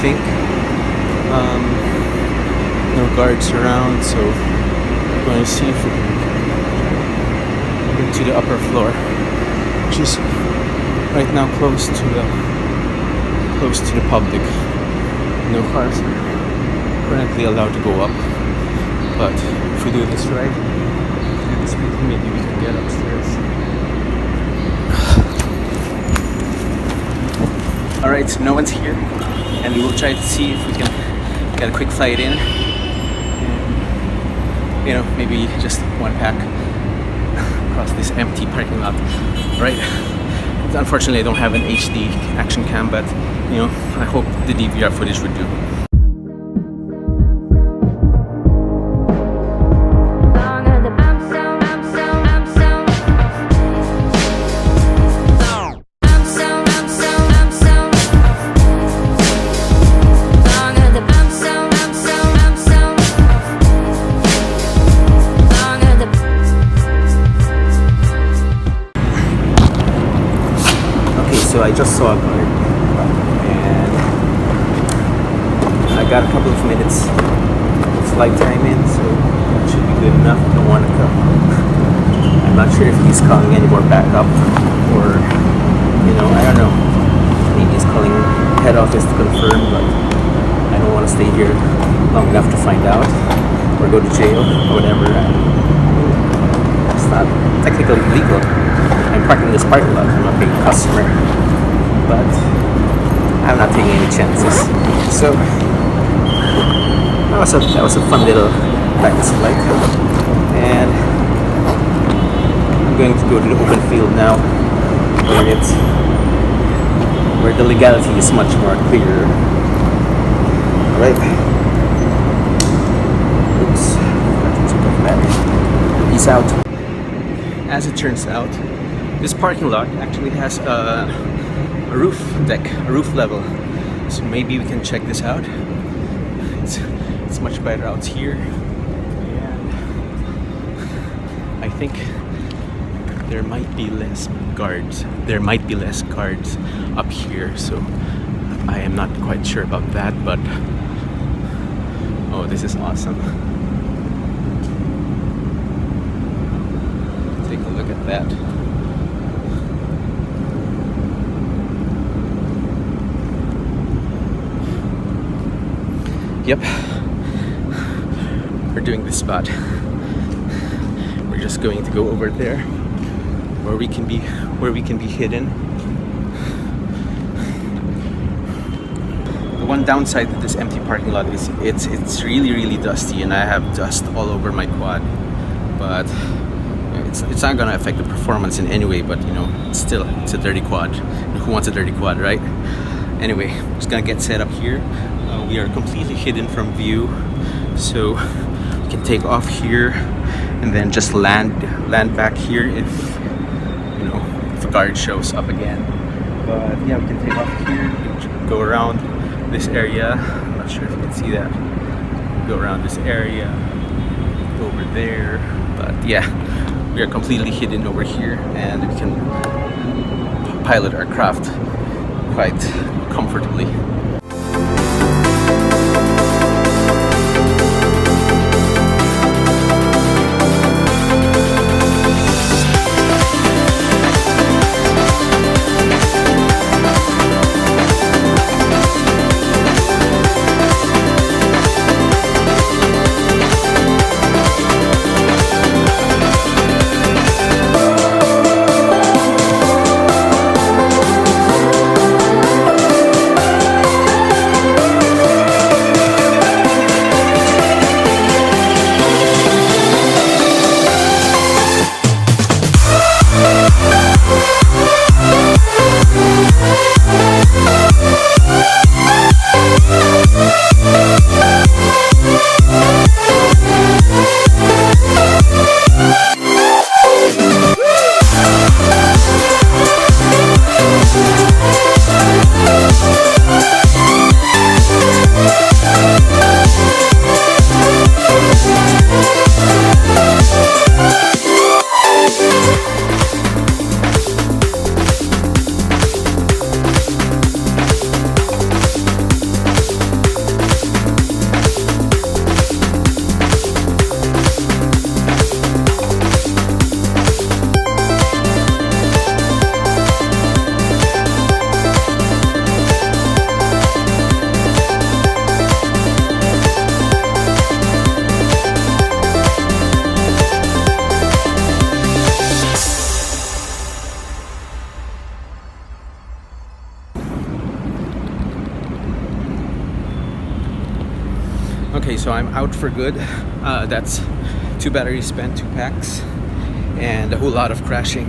think. No guards around, so we're going to see if we can get to the upper floor, which is right now close to the public. No cars are currently allowed to go up, but if we do this right, maybe we can get upstairs. Alright, so no one's here, and we will try to see if we can get a quick flight in, and maybe just one pack across this empty parking lot. Right, unfortunately I don't have an HD action cam, but I hope the DVR footage would do. So I just saw a guard, and I got a couple of minutes of flight time in, so that should be good enough. I don't want to come. I'm not sure if he's calling any more backup, or I don't know. Maybe he's calling head office to confirm, but I don't want to stay here long enough to find out, or go to jail, or whatever. It's not technically legal. I'm parking in this parking lot. I'm not being a customer, but I'm not taking any chances. So that was a fun little practice flight, and I'm going to go to the open field now, where the legality is much more clear. Alright. Oops. Peace out. As it turns out, this parking lot actually has a roof deck, a roof level. So maybe we can check this out. It's much better out here. And I think there might be less guards. There might be less guards up here. So I am not quite sure about that, but oh, this is awesome. Take a look at that. Yep, we're doing this spot. We're just going to go over there, where we can be hidden. The one downside to this empty parking lot is it's really dusty, and I have dust all over my quad. But it's not gonna affect the performance in any way. But it's a dirty quad. Who wants a dirty quad, right? Anyway, just gonna get set up here. We are completely hidden from view, so we can take off here and then just land back here if a guard shows up again. But yeah, we can take off here, go around this area. I'm not sure if you can see that. Go around this area, over there. But yeah, we are completely hidden over here, and we can pilot our craft quite comfortably. so I'm out for good. That's 2 batteries spent, 2 packs, and a whole lot of crashing,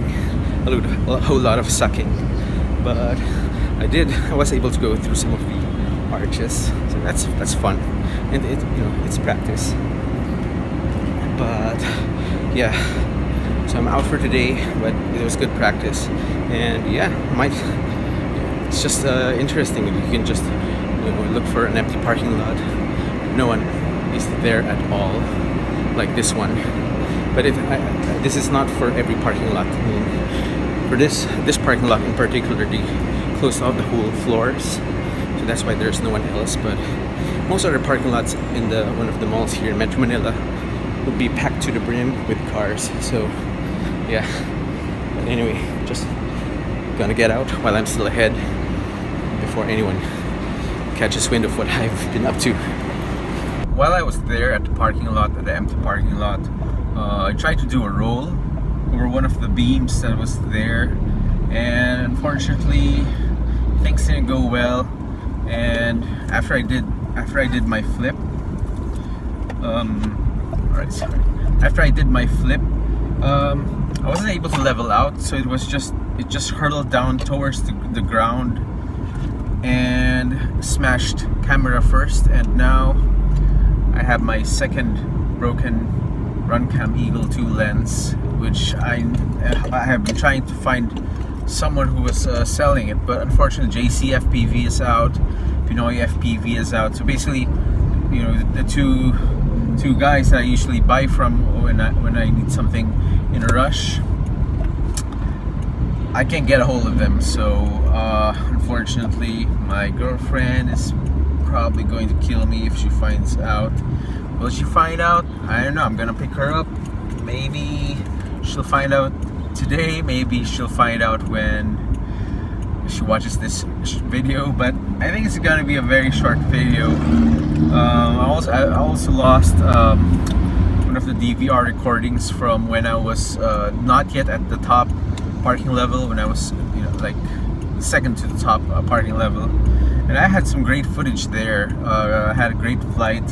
a whole lot of sucking. But I was able to go through some of the arches, so that's fun, and it's practice. But yeah, so I'm out for today, but it was good practice, and yeah, it's just interesting. You can just look for an empty parking lot. No one is there at all, like this one. But this is not for every parking lot. I mean, for this parking lot in particular, they closed off the whole floors, so that's why there's no one else. But most other parking lots in one of the malls here in Metro Manila would be packed to the brim with cars. So yeah, but anyway, just gonna get out while I'm still ahead before anyone catches wind of what I've been up to. While I was there at the parking lot, at the empty parking lot, I tried to do a roll over one of the beams that was there, and unfortunately things didn't go well. And after I did my flip, after I did my flip, I wasn't able to level out, so it just hurtled down towards the ground and smashed camera first. And now I have my second broken Runcam Eagle 2 lens, which I have been trying to find someone who was selling it, but unfortunately JC FPV is out, Pinoy FPV is out. So basically, the two guys that I usually buy from when I need something in a rush, I can't get a hold of them. So unfortunately, my girlfriend is probably going to kill me if she finds out. Will she find out? I don't know. I'm gonna pick her up. Maybe she'll find out today. Maybe she'll find out when she watches this video. But I think it's gonna be a very short video. I also lost one of the DVR recordings from when I was not yet at the top parking level, when I was like second to the top parking level, and I had some great footage there. I had a great flight.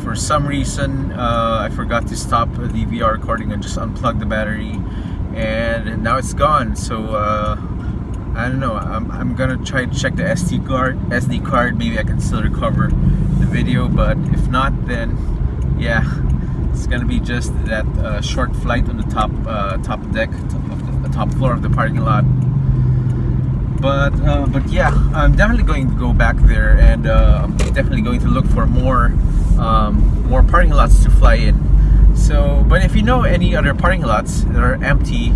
For some reason, I forgot to stop the DVR recording and just unplug the battery, and now it's gone. So I don't know. I'm gonna try to check the SD card. Maybe I can still recover the video, but if not, then yeah, it's gonna be just that short flight on the top deck, the top floor of the parking lot. But yeah, I'm definitely going to go back there, and definitely going to look for more parking lots to fly in. So, but if you know any other parking lots that are empty,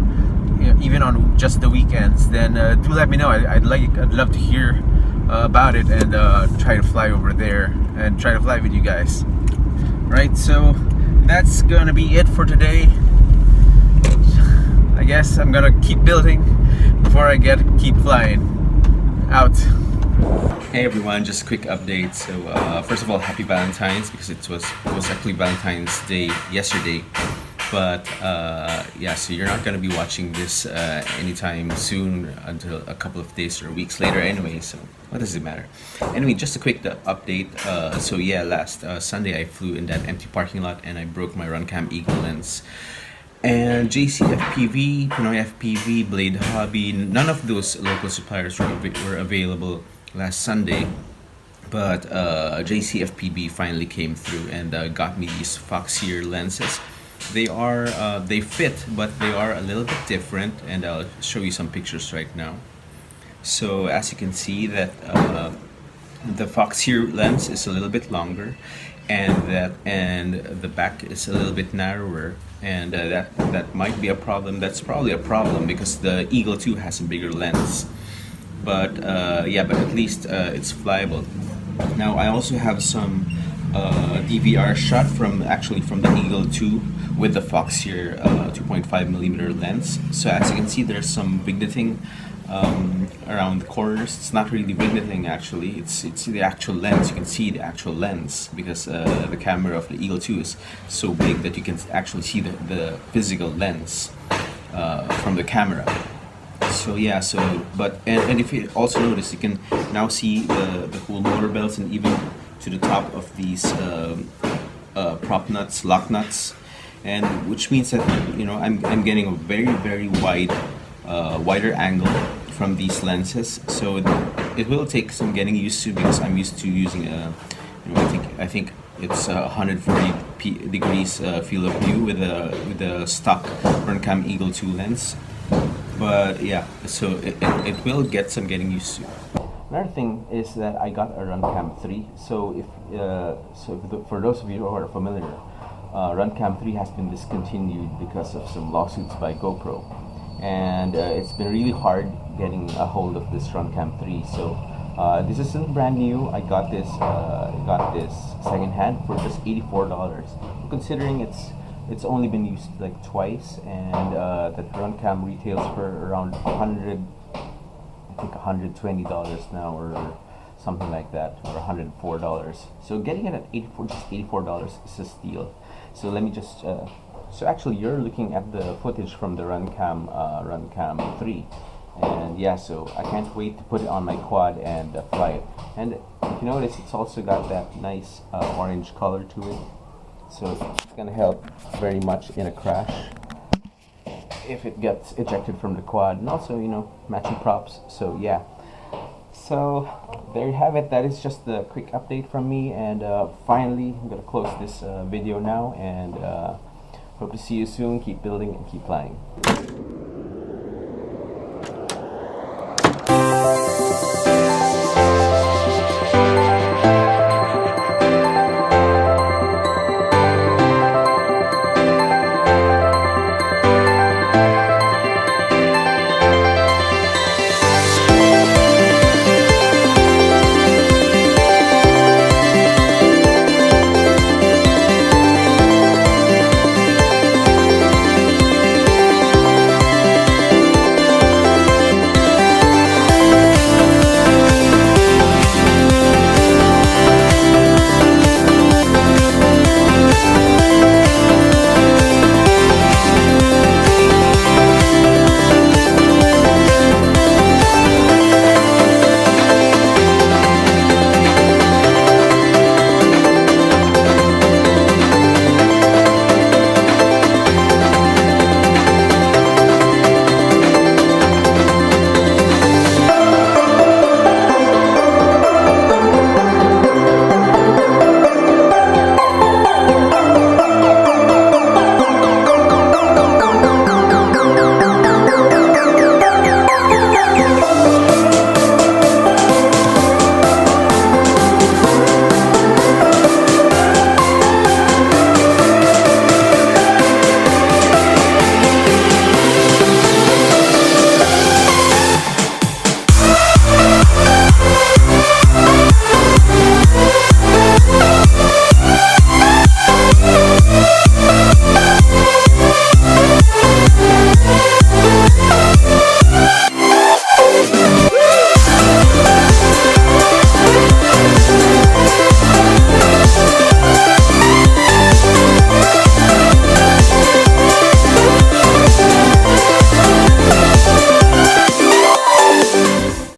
even on just the weekends, then do let me know. I'd love to hear about it, and try to fly over there and try to fly with you guys. Right, so that's gonna be it for today. I guess I'm gonna keep building before I keep flying. Out. Hey everyone, just a quick update. So first of all, happy Valentine's, because it was actually Valentine's Day yesterday. But yeah, so you're not going to be watching this anytime soon, until a couple of days or weeks later anyway, so what does it matter? Anyway, just a quick update. So yeah, last Sunday I flew in that empty parking lot and I broke my Runcam Eagle lens. And JC FPV, Pinoy FPV, Blade Hobby, none of those local suppliers were available last Sunday. But JC FPV finally came through and got me these Foxeer lenses. They fit, but they are a little bit different, and I'll show you some pictures right now. So as you can see, that the Foxeer lens is a little bit longer, and the back is a little bit narrower, and that might be a problem. That's probably a problem because the Eagle 2 has a bigger lens. But yeah, but at least it's flyable. Now I also have some DVR shot from the Eagle 2 with the Foxeer 2.5mm lens. So as you can see, there's some vigneting around the corners. It's not really vigneting actually, it's the actual lens. You can see the actual lens because the camera of the Eagle 2 is so big that you can actually see the physical lens from the camera. So yeah, and if you also notice, you can now see the whole motor belts and even to the top of these prop nuts, lock nuts, and which means that, you know, I'm getting a very wide, wider angle from these lenses. So it will take some getting used to, because I'm used to using a, you know, I think it's 140 degrees field of view with a stock Runcam Eagle 2 lens. But yeah, so it will get some getting used to. Another thing is that I got a Runcam 3. So for those of you who are familiar, Runcam 3 has been discontinued because of some lawsuits by GoPro, and it's been really hard getting a hold of this Runcam 3. So this isn't brand new. I got this secondhand for just $84. Now, considering it's only been used like twice, and that Runcam retails for around $120 now, or something like that, or $104. So getting it at $84 is a steal. So let me just so actually you're looking at the footage from the Runcam 3, and yeah, so I can't wait to put it on my quad and fly it. And if you notice, it's also got that nice orange color to it, so it's gonna help very much in a crash if it gets ejected from the quad, and also, you know, matching props. So yeah, so there you have it. That is just the quick update from me, and finally I'm gonna close this video now, and hope to see you soon. Keep building and keep flying.